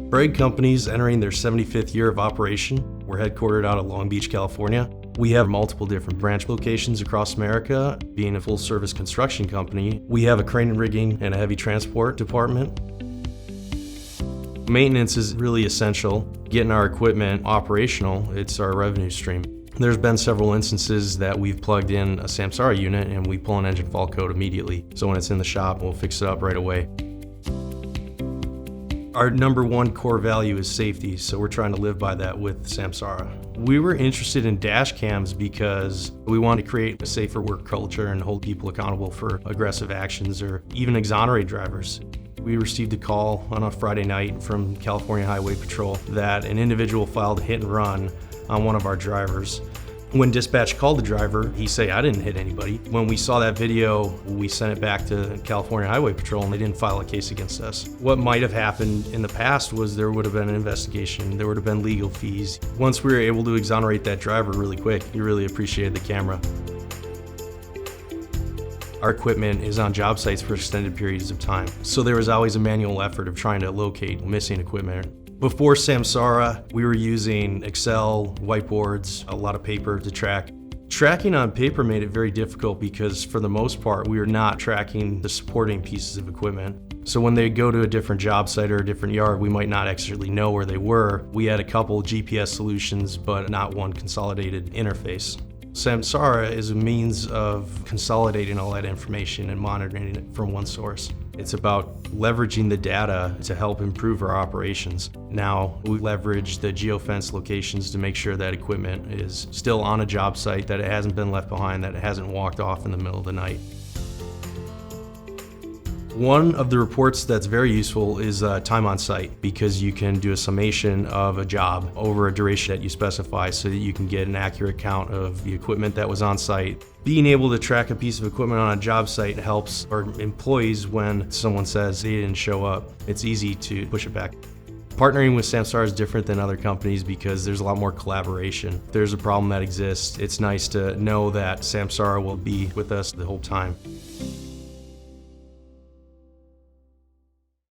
Bragg Company's entering their 75th year of operation. We're headquartered out of Long Beach, California. We have multiple different branch locations across America. Being a full-service construction company, we have a crane and rigging and a heavy transport department. Maintenance is really essential. Getting our equipment operational, it's our revenue stream. There's been several instances that we've plugged in a Samsara unit and we pull an engine fault code immediately. So when it's in the shop, we'll fix it up right away. Our number one core value is safety, so we're trying to live by that with Samsara. We were interested in dash cams because we want to create a safer work culture and hold people accountable for aggressive actions or even exonerate drivers. We received a call on a Friday night from California Highway Patrol that an individual filed a hit and run on one of our drivers. When dispatch called the driver, he said, "I didn't hit anybody." When we saw that video, we sent it back to California Highway Patrol and they didn't file a case against us. What might have happened in the past was there would have been an investigation, there would have been legal fees. Once we were able to exonerate that driver really quick, he really appreciated the camera. Our equipment is on job sites for extended periods of time, so there was always a manual effort of trying to locate missing equipment. Before Samsara, we were using Excel, whiteboards, a lot of paper to track. Tracking on paper made it very difficult because for the most part, we were not tracking the supporting pieces of equipment. So when they go to a different job site or a different yard, we might not actually know where they were. We had a couple GPS solutions, but not one consolidated interface. Samsara is a means of consolidating all that information and monitoring it from one source. It's about leveraging the data to help improve our operations. Now, we leverage the geofence locations to make sure that equipment is still on a job site, that it hasn't been left behind, that it hasn't walked off in the middle of the night. One of the reports that's very useful is time on site, because you can do a summation of a job over a duration that you specify so that you can get an accurate count of the equipment that was on site. Being able to track a piece of equipment on a job site helps our employees when someone says they didn't show up. It's easy to push it back. Partnering with Samsara is different than other companies because there's a lot more collaboration. If there's a problem that exists, it's nice to know that Samsara will be with us the whole time.